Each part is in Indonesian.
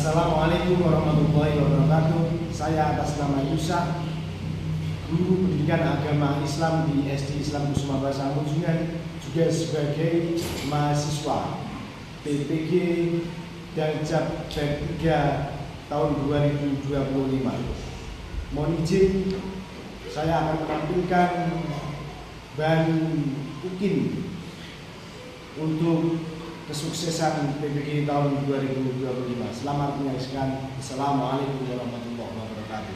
Assalamualaikum warahmatullahi wabarakatuh. Saya atas nama Yusa, guru pendidikan agama Islam di SD Islam Kusuma Bahasa Mujungan, juga sebagai mahasiswa PPG Daljab Bab 3 tahun 2025. Mohon izin, saya akan menampilkan bahan ukin untuk kesuksesan PPG tahun 2025. Selamat menyaksikan. Assalamualaikum warahmatullahi wabarakatuh.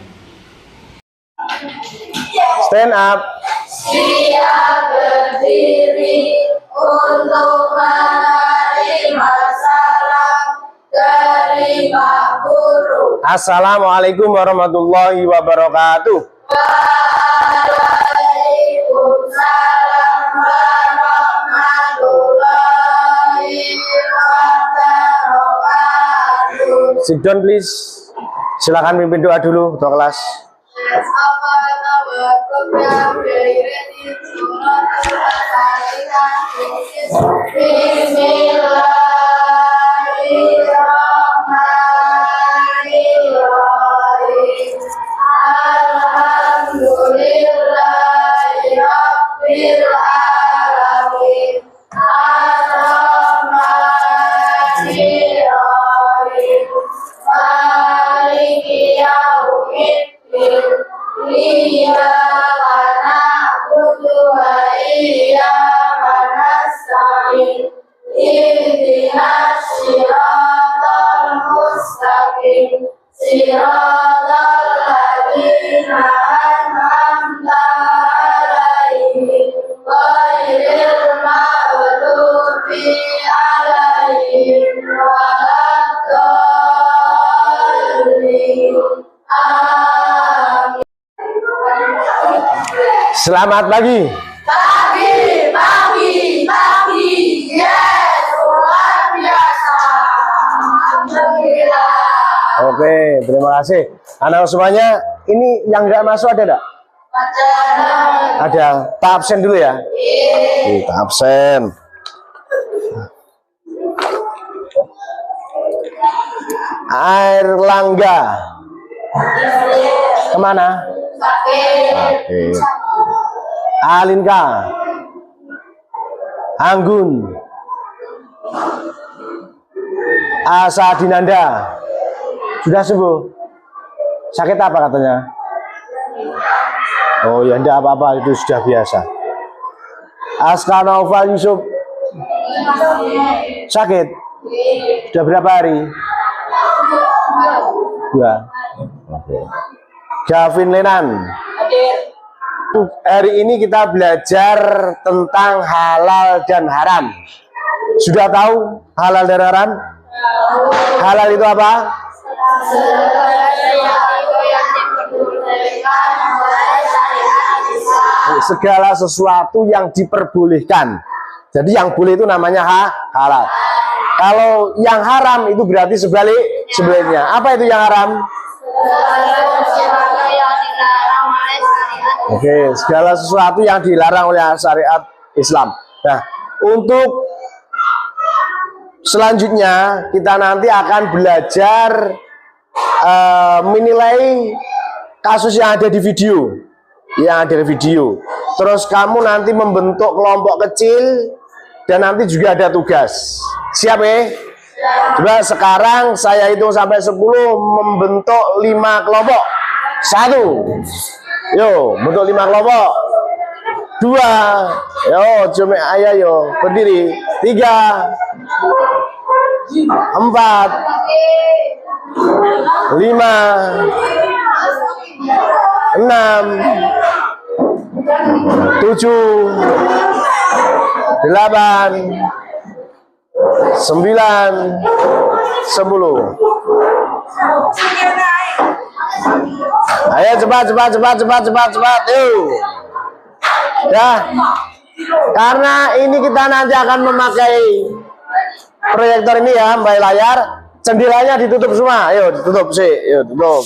Stand up. Siap berdiri untuk menerima salam dari Pak Guru. Assalamualaikum warahmatullahi wabarakatuh. Waalaikumsalam warahmatullahi wabarakatuh. Sit down please. Silakan pimpin doa dulu untuk kelas. Bismillahirrahmanirrahim. Alhamdulillahirabbil alamin. Ar-Rahmanirrahim. Maliki yaumiddin. Iyyaka na'budu wa iyyaka nasta'in. Ihdinas siratal mustaqim. Siratal ladzina an'amta 'alaihim ghairil maghdubi 'alaihim waladdallin. Amin. Selamat pagi. Pagi, yes, luar biasa. Alhamdulillah. Oke, terima kasih. Anak semuanya, ini yang nggak masuk ada nggak? Ada. Tak absen dulu ya. Tak absen. Air Langga. Kemana? Oke. Alinka. Anggun. Asa Dinanda. Sudah sembuh? Sakit apa katanya? Oh ya, enggak apa-apa, itu sudah biasa. Aska Naufal Yusuf. Sakit? Sudah berapa hari? 2. Oke. Gavin Lenan. Hari ini kita belajar tentang halal dan haram. Sudah tahu halal dan haram? Halal itu apa? Segala sesuatu yang diperbolehkan. Jadi yang boleh itu namanya halal. Kalau yang haram itu berarti sebaliknya. Apa itu yang haram? Oke, segala sesuatu yang dilarang oleh syariat Islam. Nah, untuk selanjutnya kita nanti akan belajar menilai kasus yang ada di video, Terus kamu nanti membentuk kelompok kecil dan nanti juga ada tugas. Siap ya? Coba sekarang saya hitung sampai 10, membentuk 5 kelompok. 1. Yo, bentuk 5 kelompok. 2. Yo, cuma ayah yo, berdiri. 3. 4. 5. 6. 7. 8. 9. 10. Ayo cepat. Yuk. Ya. Karena ini kita nanti akan memakai proyektor ini ya, mbak layar. Jendelanya ditutup semua. Ayo ditutup sih. Yuk, tutup.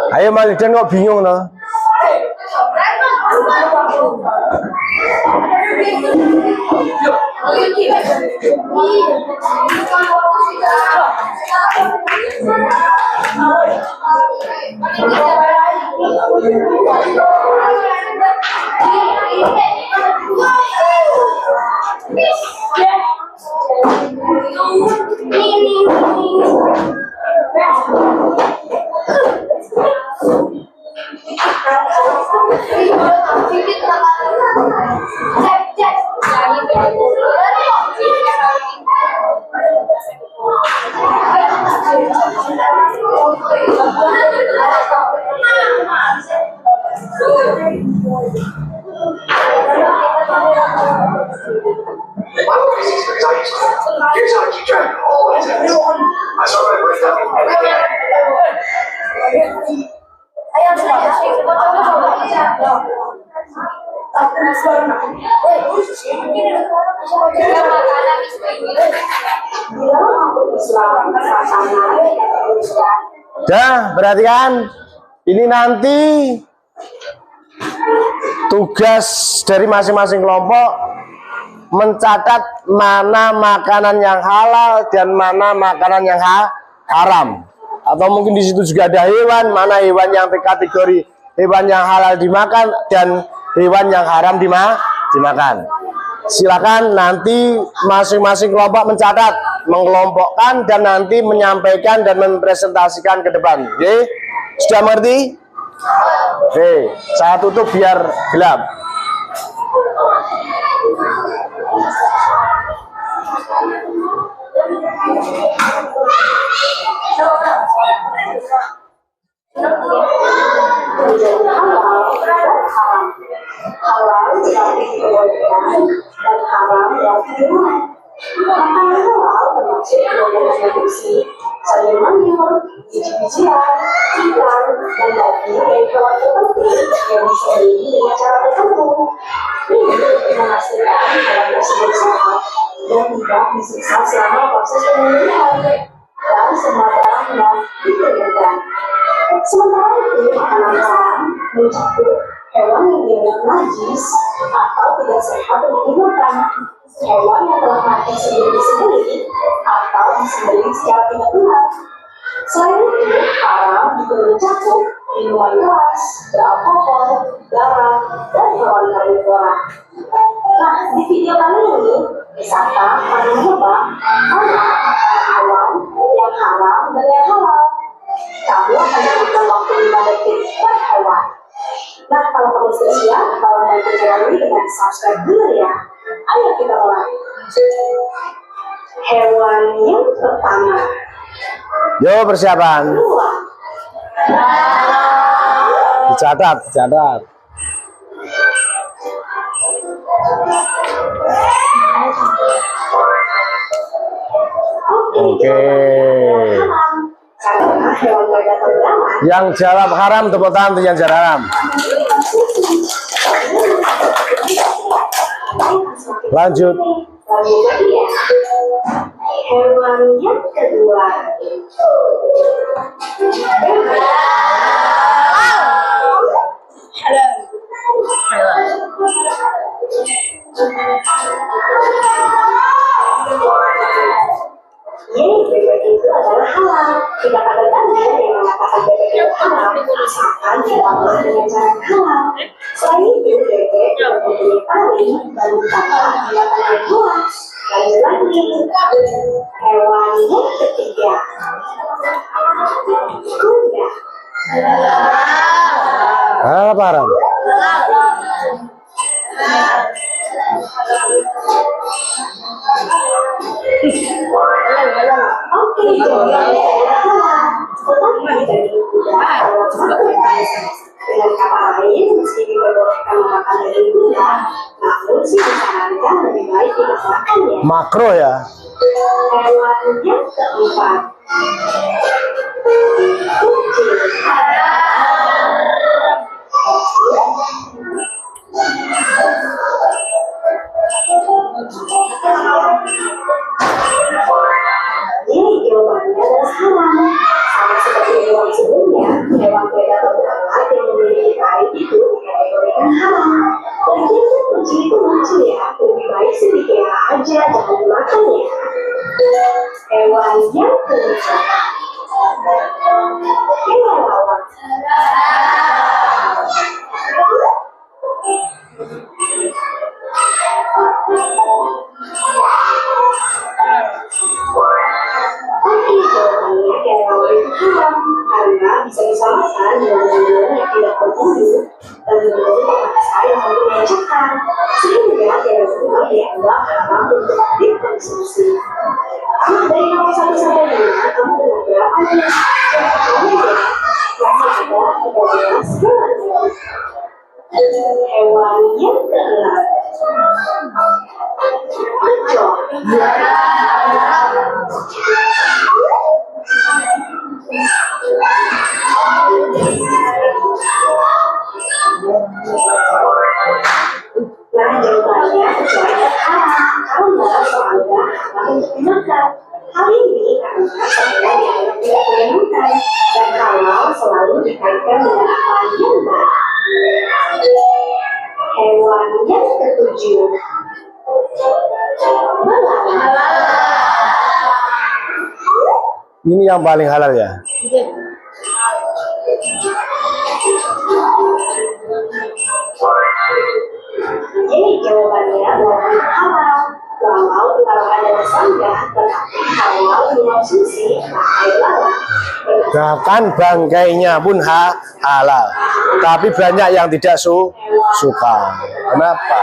Ayo Malidan kok bingung no? Here's how to keep track of all my tests. I start by writing down everything. Dah, perhatikan. Ini nanti tugas dari masing-masing kelompok mencatat mana makanan yang halal dan mana makanan yang haram. Atau mungkin di situ juga ada hewan, mana hewan yang kategori hewan yang halal dimakan dan hewan yang haram dimakan. Silakan nanti masing-masing kelompok mencatat, mengelompokkan dan nanti menyampaikan dan mempresentasikan ke depan. Oke? Sudah mengerti? Oke, saya tutup biar gelap. Halal yang dibolehkan dan haram yang dilarang. Makanan halal termasuk golongan besi, sayur mayur, biji-bijian, ikan, dan daging dari hewan tertentu yang disajikan dengan cara tertentu. Ini memastikan hewan tersebut sehat dan tidak disiksa selama proses penyembelihan dan semua barang yang diperingatkan. Sementara itu, makanan haram mencakup hewan yang dianggap najis atau tidak sehat untuk dimakan, hewan yang telah mati sebelum disembelih atau disembelih secara tidak benar. Selain itu, haram juga mencakup minuman keras, beralkohol, garam, dan hewan karnivora. Nah, di video kali ini, wisata akan menebak mana hewan yang haram dan yang halal. Kamu akan memberikan waktu 5 detik per hewan. Nah, kalau kamu sudah siap, tolong bantu channel ini dengan subscribe dulu ya. Ayo kita mulai. Hewan yang pertama. Yo, persiapan. Dua. Dicatat. Oke. Karena hewan berdatang ramah. Yang jawab haram tepuk tangan untuk yang jawab haram. Lanjut. Hewan yang kedua. Bebek itu adalah halal. Tidak ada dalil yang mengatakan bebek itu halal, asalkan diolah dengan cara halal. Selain itu, bebek mempunyai taring dan ditambah binatang yang halal. Lanjut lagi, hewan yang ketiga. Kuda. Apa haram? Oke, Makro ya. Hewan yang keempat, kucing. Ini jawabannya adalah salah. Sama seperti hewan sebelumnya, hewan predator berat yang memiliki taring itu dikategorikan haram. Lagian kucing itu lucu ya, lebih baik sih dipelihara aja, jangan dimakan ya. Hewan yang kelima, kelelawar. Tapi jawabannya kelelawar itu haram karena bisa disamakan dengan hewan yang tidak berbulu dan menjadi bahasa yang lebih melecehkan, sehingga kelelawar dianggap haram untuk dikonsumsi. Dari nomor 1 sampai 5, kamu dengan berapa nih? Masih ada 13 hewan. Hewan yang keenam, kecoa. Nah, jawabannya kecoa itu haram karena soalnya haram untuk dimakan. Hal ini karena soalnya dianggap tidak menyenangkan dan kalau selalu dikaitkan dengan apa yang baik. Hewan yang ketujuh, belalang. Ini yang paling halal ya. Jadi jawabannya adalah halal. Walau belalang adalah serangga, tetapi kalau dikonsumsi pakai belalang. Bahkan bangkainya pun halal. Tapi banyak yang tidak suka. Kenapa?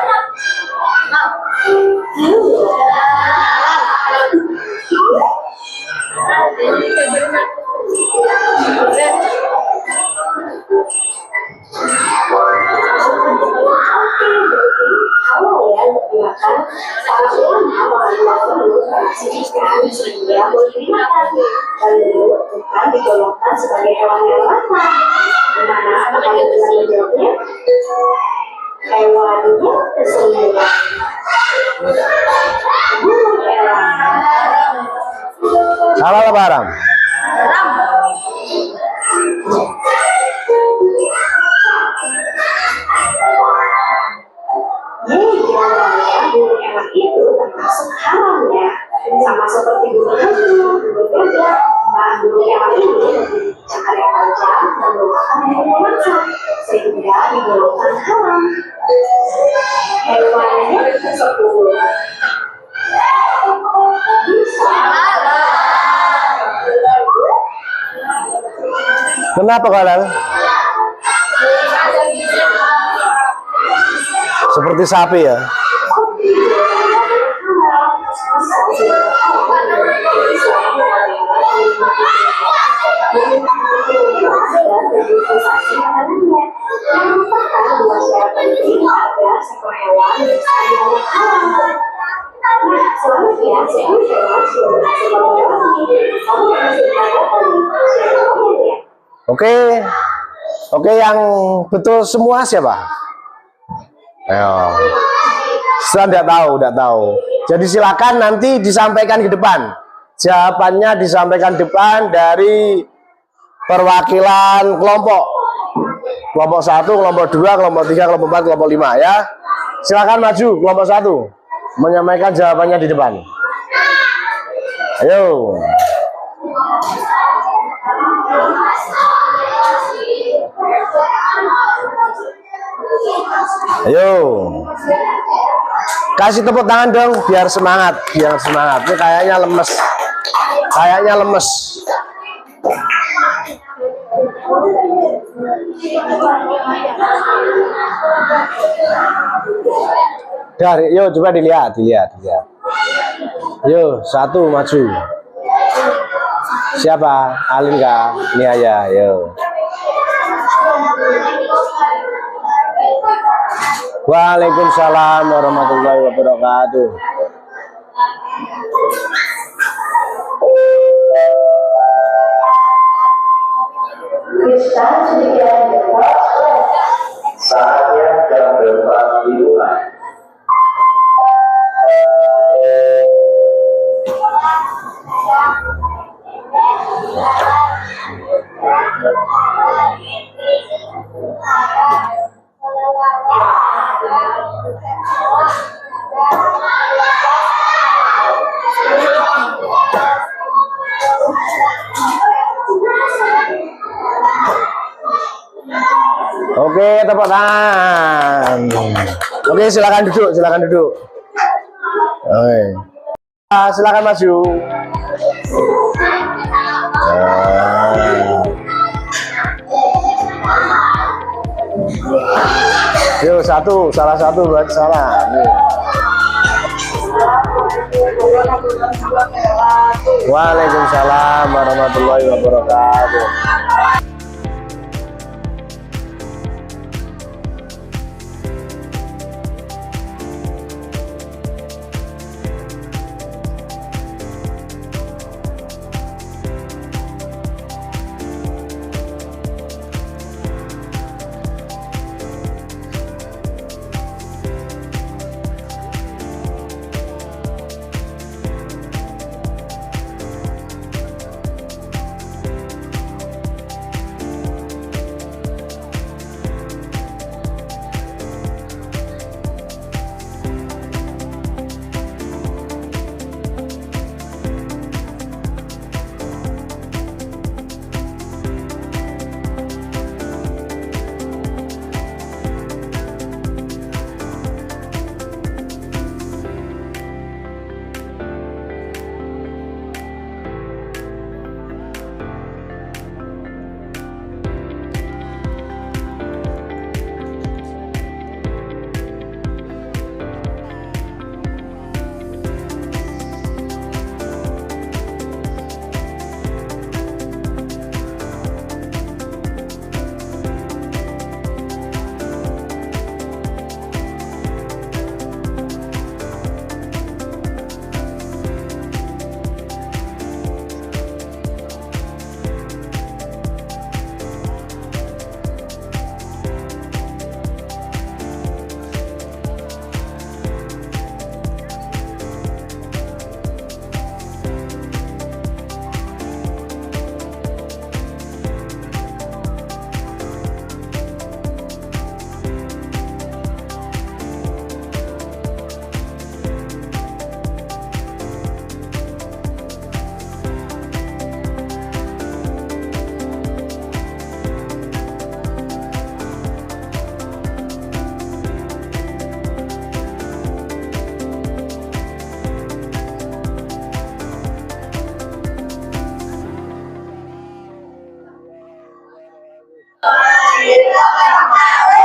Kalau ya untuk dimakan, para ulama mengatakan signifikan sehingga boleh dimakan dan bukan digolongkan sebagai hewan yang langka. Dimana apa kalian bisa menjawabnya? Hewan yang ke-9, burung elang. Halal apa haram? Jadi jawabannya burung elang itu termasuk haramnya, sama seperti burung hantu, burung gagak. Nah, burung elang ini memiliki cakar yang tajam dan merupakan hewan pemakan, sehingga digolongkan haram. Hewan yang ke-10, bisa. Kenapa halal? Seperti sapi ya. Oke, yang betul semua siapa? Ayo. Setelah tidak tahu. Jadi silakan nanti disampaikan ke depan. Jawabannya disampaikan depan dari perwakilan kelompok. Kelompok 1, kelompok 2, kelompok 3, kelompok 4, kelompok 5 ya. Silakan maju kelompok 1 menyampaikan jawabannya di depan. Ayo. Ayo. Kasih tepuk tangan dong biar semangat, Ini kayaknya lemes. Yuk coba dilihat. Yuk, 1 maju. Siapa? Alin kah? Ini aja, yuk. Waalaikumsalam warahmatullahi wabarakatuh. Kristen sedikit besar. Saatnya jam berempat dimulai. Oke, tepuk tangan. Oke, silakan duduk, silakan duduk. Oke. Silakan maju. Yuk, salah satu buat salah. Waalaikumsalam warahmatullahi wabarakatuh.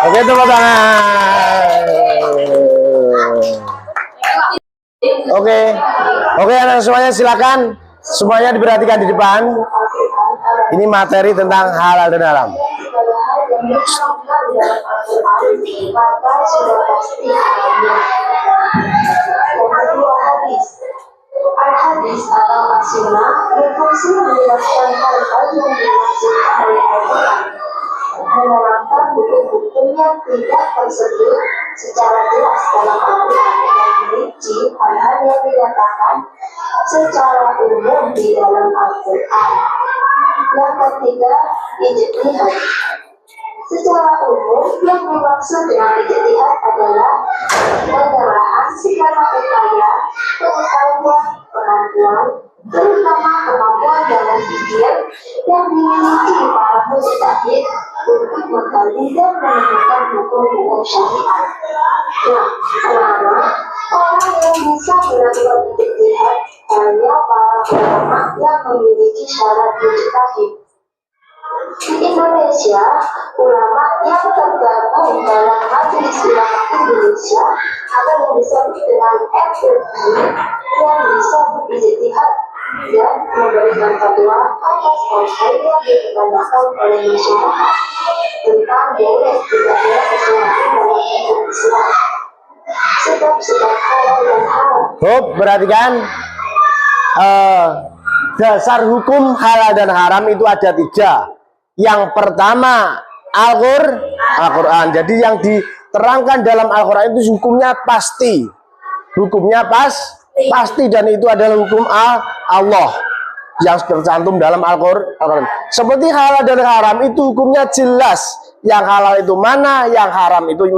Oke, tepuk tangan. Oke, anak semuanya silakan. Semuanya diperhatikan di depan. Ini materi tentang halal dan haram. Maka sudah pasti haramnya. Yang kedua, hadis. Al-hadis atau as-sunnah berfungsi menjelaskan hal-hal yang dimaksudkan oleh Al-Quran, menerangkan hukum-hukum yang tidak tersebut secara jelas dalam Al-Quran dan merinci hal-hal yang dinyatakan secara umum di dalam Al-Quran. Yang ketiga, ijtihad. Secara umum, yang dimaksud dengan ijtihad adalah penyerahan segala upaya, pengetahuan, kemampuan, terutama kemampuan dalam pikir yang dimiliki para mujtahid untuk mengkaji dan menemukan hukum-hukum syariat. Nah, selama orang yang bisa melakukan ijtihad hanya para ulama yang memiliki syarat mujtahid. Di Indonesia, ulama yang tergabung dalam Majelis Ulama Indonesia atau yang disebut dengan MUI yang bisa berijtihad dan memberikan fatwa atas hal yang ditanyakan oleh masyarakat tentang boleh tidaknya sesuatu dalam hukum Islam. Setiap halal dan haram. Perhatikan. Dasar hukum halal dan haram itu ada 3. Yang pertama Al-Quran. Jadi yang diterangkan dalam Al-Quran itu hukumnya pasti. Hukumnya pasti, dan itu adalah hukum Allah yang tercantum dalam Al-Quran. Seperti halal dan haram itu hukumnya jelas. Yang halal itu mana, yang haram itu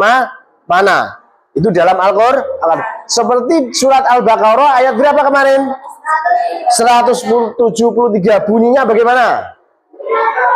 mana. Itu dalam Al-Quran. Seperti surat Al-Baqarah ayat berapa kemarin? 173. Bunyinya bagaimana?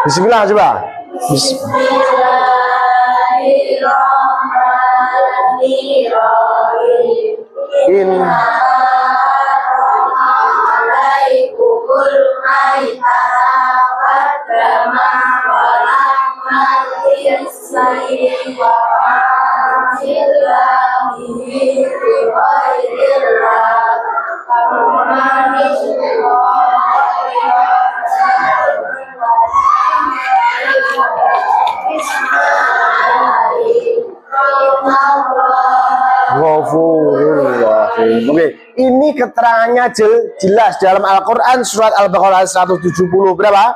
Bismillah coba. Bismillahirrahmanirrahim. Oke, ini keterangannya jelas dalam Al-Quran surat Al-Baqarah 170 berapa?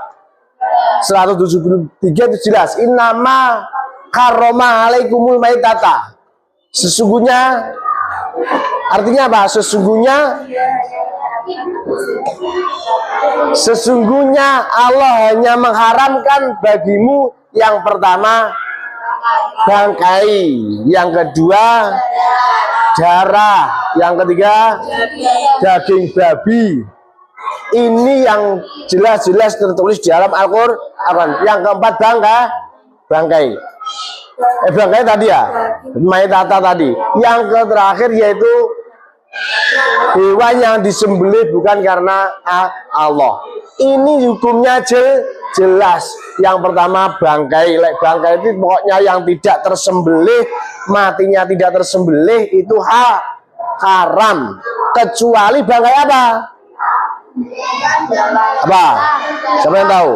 173 itu jelas. Innama karoma alaikumul maitata. Sesungguhnya, artinya apa? Sesungguhnya Allah hanya mengharamkan bagimu yang pertama bangkai, yang kedua darah, yang ketiga daging babi. Ini yang jelas-jelas tertulis di dalam Al-Quran. Yang keempat bangkai. Bangkai tadi ya, maitata tadi. Yang terakhir yaitu hewan yang disembelih bukan karena Allah. Ini hukumnya jelas. Yang pertama bangkai. Bangkai itu pokoknya yang tidak tersembelih, matinya tidak tersembelih itu haram. Kecuali bangkai apa? Apa? Siapa yang tahu?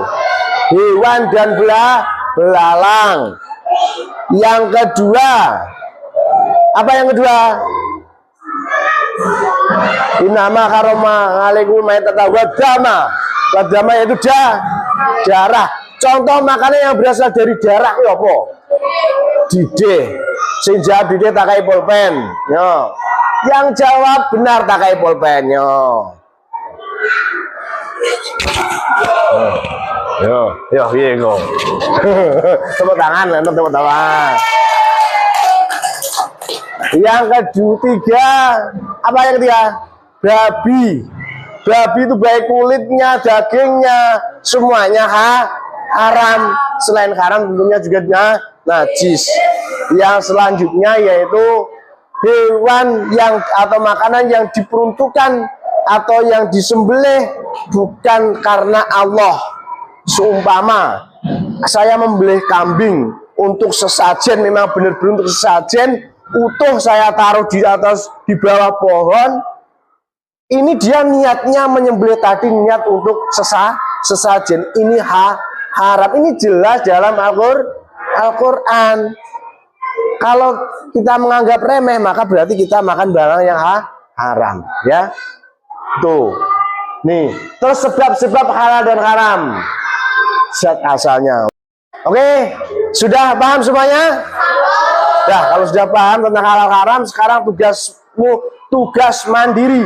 Hewan dan belalang. Yang kedua, apa yang kedua? Innama karoma alaikum maitata wadama. Wadama itu darah. Contoh makanan yang berasal dari darah itu apa? Didih. Sing jawab didih tak kai pulpen. Yo. Yang jawab benar tak kai pulpen. Yo. Iya kok. Tepuk tangan, tepuk tangan. Yang ketiga, apa yang ketiga? Babi. Babi itu baik kulitnya, dagingnya, semuanya haram. Selain haram tentunya juga najis. Yang selanjutnya yaitu hewan yang atau makanan yang diperuntukkan atau yang disembelih bukan karena Allah. Seumpama saya membeli kambing untuk sesajen, memang benar-benar untuk sesajen, utuh saya taruh di bawah pohon. Ini dia niatnya menyembelih tadi, niat untuk sesajen. Ini haram. Ini jelas dalam Al-Quran. Kalau kita menganggap remeh, maka berarti kita makan barang yang haram, ya. Tuh. Nih, terus sebab-sebab halal dan haram. Zat asalnya. Oke, sudah paham semuanya? Nah, kalau sudah paham tentang halal haram, sekarang tugas mandiri.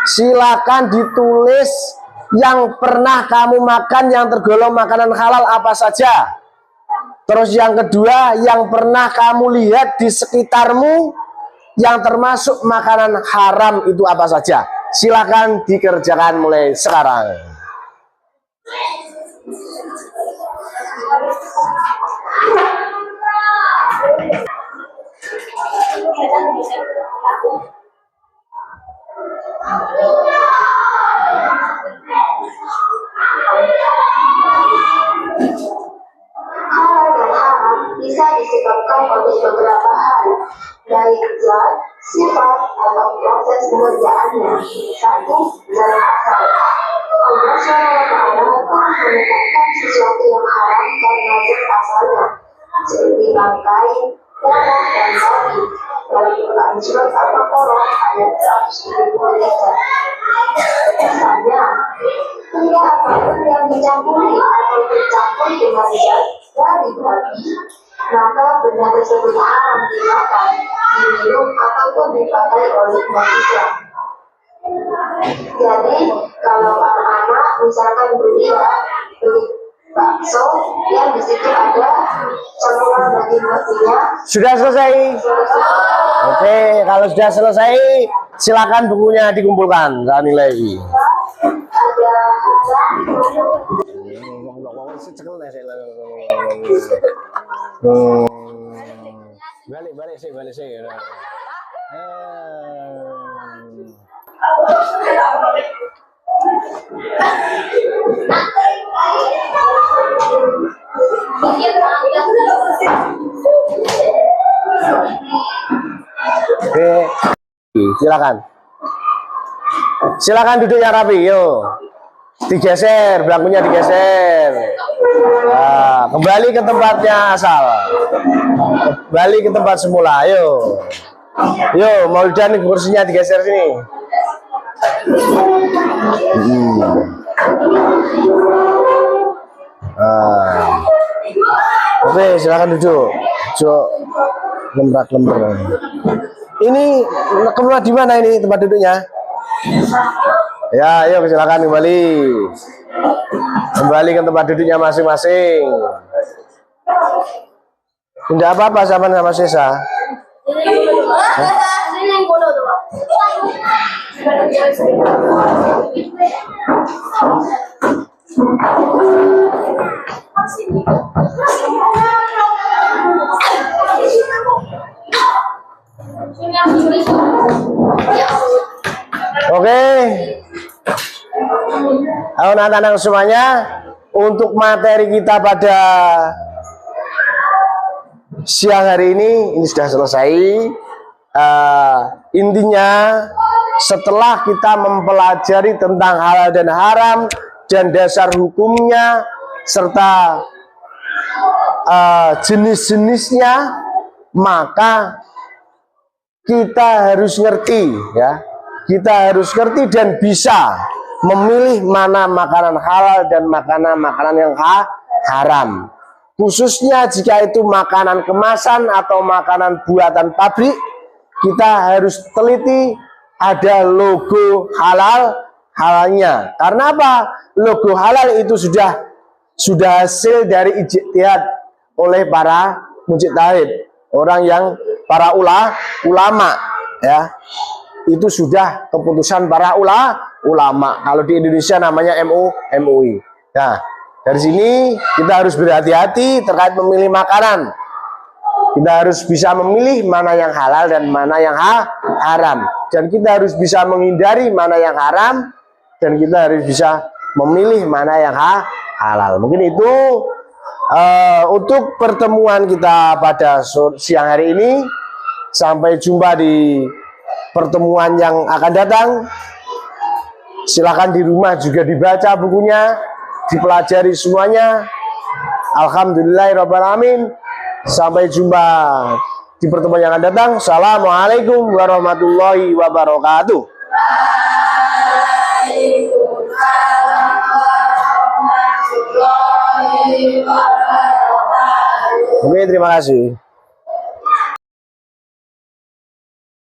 Silakan ditulis yang pernah kamu makan yang tergolong makanan halal apa saja. Terus yang kedua, yang pernah kamu lihat di sekitarmu yang termasuk makanan haram itu apa saja. Silakan dikerjakan mulai sekarang. Halal dan haram bisa disebabkan oleh beberapa hal, baik zat, sifat, atau proses pengerjaannya. Satu, zat asal. Allah SWT telah menetapkan sesuatu yang haram karena zat asalnya, seperti bangkai, darah, dan babi. Dalam Quran surat Al-Baqarah ayat 173. Misalnya, benda apapun yang dicampuri atau bercampur dengan yang zat dari babi, maka benda tersebut haram dimakan, diminum ataupun dipakai oleh manusia. Jadi kalau anak-anak misalkan beli bakso yang di situ ada campuran daging babinya. Sudah selesai? Oke, kalau sudah selesai, silakan bukunya dikumpulkan. Saya nilai. Balik sih. Oke, silakan duduk yang rapi, yuk. Digeser, bangkunya digeser. Nah, kembali ke tempatnya asal. Kembali ke tempat semula, ayo. Yo, Mauldan kursinya digeser sini. Oke, silakan duduk. Duduk lembrak. Ini kemana di mana ini tempat duduknya? Ya, ayo silakan kembali. Kembali ke tempat duduknya masing-masing. Tidak apa-apa sama Sesa. Oke. Halo anak-anak semuanya, untuk materi kita pada siang hari ini sudah selesai. Intinya setelah kita mempelajari tentang halal dan haram dan dasar hukumnya serta jenis-jenisnya, maka kita harus ngerti ya. Kita harus ngerti dan bisa memilih mana makanan halal dan makanan yang haram. Khususnya jika itu makanan kemasan atau makanan buatan pabrik, kita harus teliti ada logo halalnya. Karena apa? Logo halal itu sudah hasil dari ijtihad oleh para mujtahid, para ulama ya. Itu sudah keputusan para ulama. Kalau di Indonesia namanya MUI. Nah, dari sini kita harus berhati-hati terkait memilih makanan. Kita harus bisa memilih mana yang halal dan mana yang haram. Dan kita harus bisa menghindari mana yang haram. Dan kita harus bisa memilih mana yang halal. Mungkin itu untuk pertemuan kita pada siang hari ini. Sampai jumpa di pertemuan yang akan datang. Silakan di rumah juga dibaca bukunya, dipelajari semuanya. Alhamdulillahirrahmanirrahim. Sampai jumpa di pertemuan yang akan datang. Assalamualaikum warahmatullahi wabarakatuh. Oke, terima kasih.